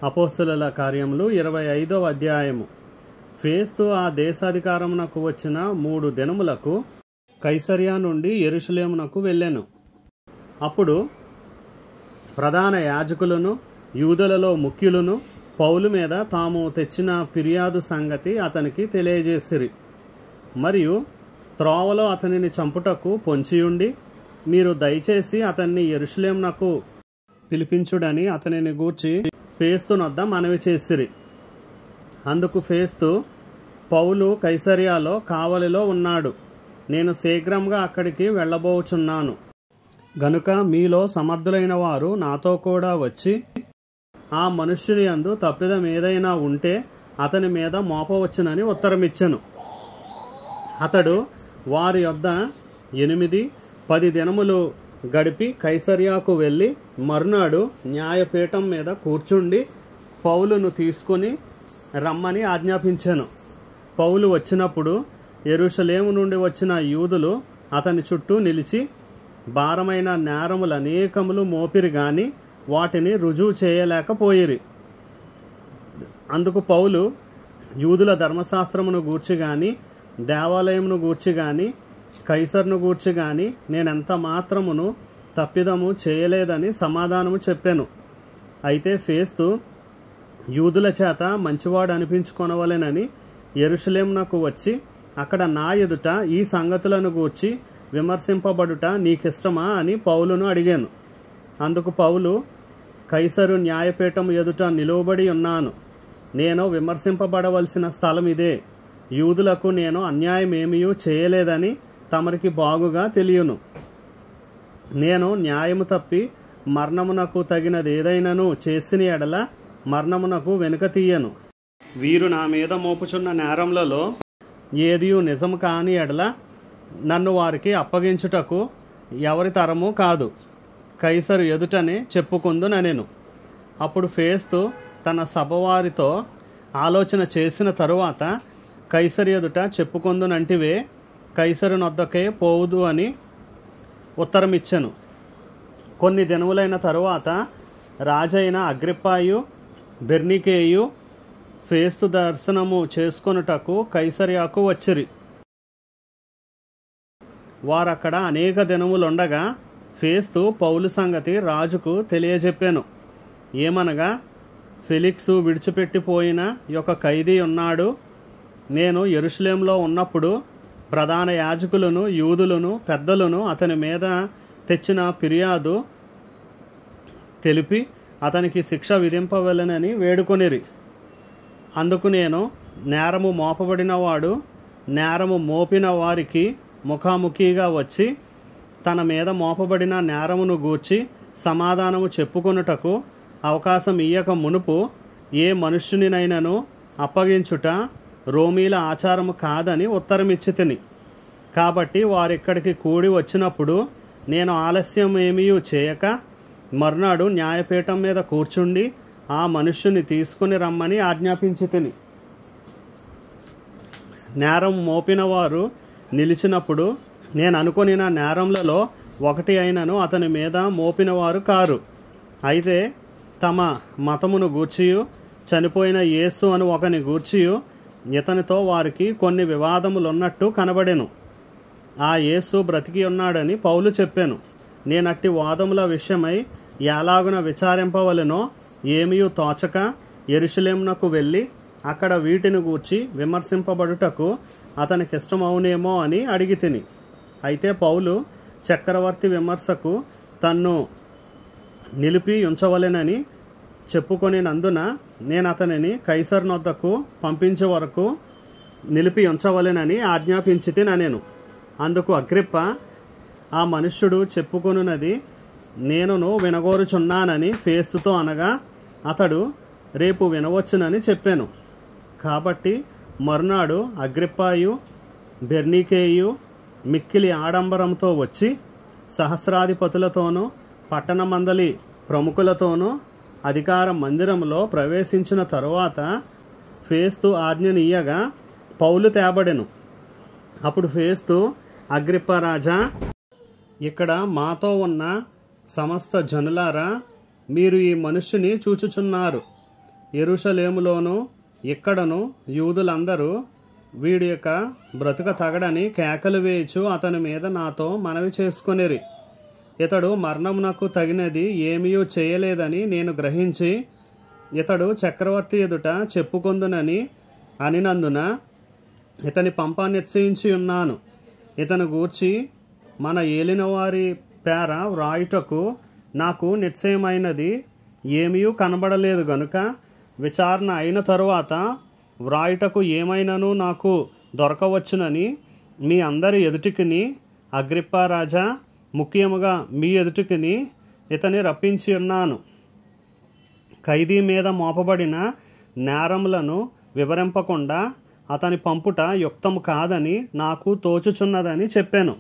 అపోస్తలుల కార్యములు 25వ అధ్యాయము. ఫేస్తు ఆ దేశాధికారమునకు వచ్చిన 3 దినములకు కైసరియా నుండి యెరూషలేమునకు వెళ్ళెను. అప్పుడు ప్రధాన యాజకులను యూదులలో ముఖ్యులను పౌలు మీద తాము తెచ్చిన ఫిర్యాదు సంగతి అతనికి తెలియజేసిరి. మరియు త్రోవలో అతనిని చంపుటకు పొంచియుండి, మీరు దయచేసి అతన్ని యెరూషలేమునకు పిలిపించుడని అతనిని గూర్చి ఫేస్తునొద్ద మనవి చేసిరి. అందుకు ఫేస్తు, పౌలు కైసరియాలో కావలిలో ఉన్నాడు, నేను శీఘ్రంగా అక్కడికి వెళ్ళబోచున్నాను గనుక మీలో సమర్థులైన వారు నాతో కూడా వచ్చి ఆ మనుష్యుని యందు తప్పిదం ఏదైనా ఉంటే అతని మీద మోపవచ్చునని ఉత్తరమిచ్చెను. అతడు వారి యొద్ద 8-10 దినములు గడిపి కైసరియాకు వెళ్ళి మరునాడు న్యాయపీఠం మీద కూర్చుండి పౌలును తీసుకుని రమ్మని ఆజ్ఞాపించెను. పౌలు వచ్చినప్పుడు యెరూషలేము నుండి వచ్చిన యూదులు అతని చుట్టూ నిలిచి భారమైన నేరములు అనేకములు మోపిరి గాని వాటిని రుజువు చేయలేకపోయిరి. అందుకు పౌలు, యూదుల ధర్మశాస్త్రమును గూర్చి గాని దేవాలయమును గూర్చి గాని కైసరును గూర్చి గాని నేనెంత మాత్రమును తప్పిదము చేయలేదని సమాధానము చెప్పాను. అయితే ఫేస్తు యూదుల చేత మంచివాడు అనిపించుకొనవలెనని యెరూషలేమునకు వచ్చి అక్కడ నా ఎదుట ఈ సంగతులను గూర్చి విమర్శింపబడుట నీకిష్టమా అని పౌలును అడిగాను. అందుకు పౌలు, కైసరు న్యాయపీఠం ఎదుట నిలువబడి ఉన్నాను, నేను విమర్శింపబడవలసిన స్థలం ఇదే. యూదులకు నేను అన్యాయమేమీ చేయలేదని తమరికి బాగుగా తెలియను. నేను న్యాయము తప్పి మరణమునకు తగినది ఏదైనాను చేసిన ఎడల మరణమునకు వెనుక తీయను. వీరు నా మీద మోపుచున్న నేరములలో ఏదియు నిజము కాని ఎడల నన్ను వారికి అప్పగించుటకు ఎవరి తరము కాదు, కైసరు ఎదుటనే చెప్పుకుందుననెను. అప్పుడు ఫేస్తు తన సభవారితో ఆలోచన చేసిన తరువాత, కైసరు ఎదుట చెప్పుకుందునంటివే, కైసరునొద్దకే పోవుదు అని ఉత్తరమిచ్చెను. కొన్ని దినములైన తరువాత రాజైన అగ్రిప్పాయు బెర్నీకేయు ఫేస్తు దర్శనము చేసుకొనుటకు కైసరియాకు వచ్చిరి. వారక్కడ అనేక దినములుండగా ఫేస్తు పౌలు సంగతి రాజుకు తెలియజెప్పాను. ఏమనగా, ఫెలిక్సు విడిచిపెట్టిపోయిన ఒక ఖైదీ ఉన్నాడు. నేను యెరూషలేములో ఉన్నప్పుడు ప్రధాన యాజకులను యూదులను పెద్దలను అతని మీద తెచ్చిన ఫిర్యాదు తెలిపి అతనికి శిక్ష విధింపవలెనని వేడుకొనిరి. అందుకు నేను నేరము మోపబడినవాడు నేరము మోపిన వారికి ముఖాముఖిగా వచ్చి తన మీద మోపబడిన నేరమును గూర్చి సమాధానము చెప్పుకొనుటకు అవకాశం ఇయ్యక మునుపు ఏ మనుష్యునినైనను అప్పగించుట రోమీల ఆచారము కాదని ఉత్తరమిచ్చితిని. కాబట్టి వారిక్కడికి కూడి వచ్చినప్పుడు నేను ఆలస్యం ఏమీ చేయక మర్నాడు న్యాయపీఠం మీద కూర్చుండి ఆ మనుష్యుని తీసుకుని రమ్మని ఆజ్ఞాపించితిని. నేరం మోపిన వారు నిలిచినప్పుడు నేను అనుకొనిన నేరములలో ఒకటి అయినను అతని మీద మోపినవారు కారు. అయితే తమ మతమును గూర్చియు చనిపోయిన యేసు అను ఒకని గూర్చియు ఇతనితో వారికి కొన్ని వివాదములున్నట్టు కనబడెను. ఆ యేసు బ్రతికి ఉన్నాడని పౌలు చెప్పాను. నేనట్టి వాదముల విషయమై ఎలాగున విచారింపవలెనో ఏమీ తోచక యెరూషలేమునకు వెళ్ళి అక్కడ వీటిని గూర్చి విమర్శింపబడుటకు అతనికిష్టమవునేమో అని అడిగితిని. అయితే పౌలు చక్రవర్తి విమర్శకు తన్ను నిలిపి ఉంచవలెనని చెప్పుకొనినందున నేను అతనిని కైసరునొద్దకు పంపించే వరకు నిలిపి ఉంచవలెనని ఆజ్ఞాపించితినెను. అందుకు అగ్రిప్ప, ఆ మనుష్యుడు చెప్పుకొనున్నది నేనును వినగోరుచున్నానని ఫేస్తుతో అనగా అతడు రేపు వినవచ్చునని చెప్పాను. కాబట్టి మరునాడు అగ్రిప్పాయు బెర్నీకేయు మిక్కిలి ఆడంబరంతో వచ్చి సహస్రాధిపతులతోనూ పట్టణమందలి ప్రముఖులతోనూ అధికార మందిరంలో ప్రవేశించిన తరువాత ఫేస్తు ఆజ్ఞనియ్యగా పౌలు తేబడెను. అప్పుడు ఫేస్తు, అగ్రిప్ప రాజా, ఇక్కడ మాతో ఉన్న సమస్త జనులారా, మీరు ఈ మనుష్యుని చూచుచున్నారు. యెరూషలేములోను ఇక్కడను యూదులందరూ వీడి యొక్క బ్రతుక తగడని కేకలు వేయచు అతని మీద నాతో మనవి చేసుకొనిరి. ఇతడు మరణమునకు తగినది ఏమీ చేయలేదని నేను గ్రహించి ఇతడు చక్రవర్తి ఎదుట చెప్పుకొందునని అనినందున ఇతని పంప నిశ్చయించి ఉన్నాను. ఇతను గూర్చి మన ఏలినవారి పేర వ్రాయుటకు నాకు నిశ్చయమైనది ఏమీ కనబడలేదు గనుక విచారణ అయిన తరువాత వ్రాయుటకు ఏమైనాను నాకు దొరకవచ్చునని మీ అందరి ఎదుటికిని అగ్రిప్పా రాజా, ముఖ్యముగా మీ ఎదుటికిని ఇతని రప్పించి ఉన్నాను. ఖైదీ మీద మోపబడిన నేరములను వివరింపకుండా అతని పంపుట యుక్తము కాదని నాకు తోచుచున్నదని చెప్పాను.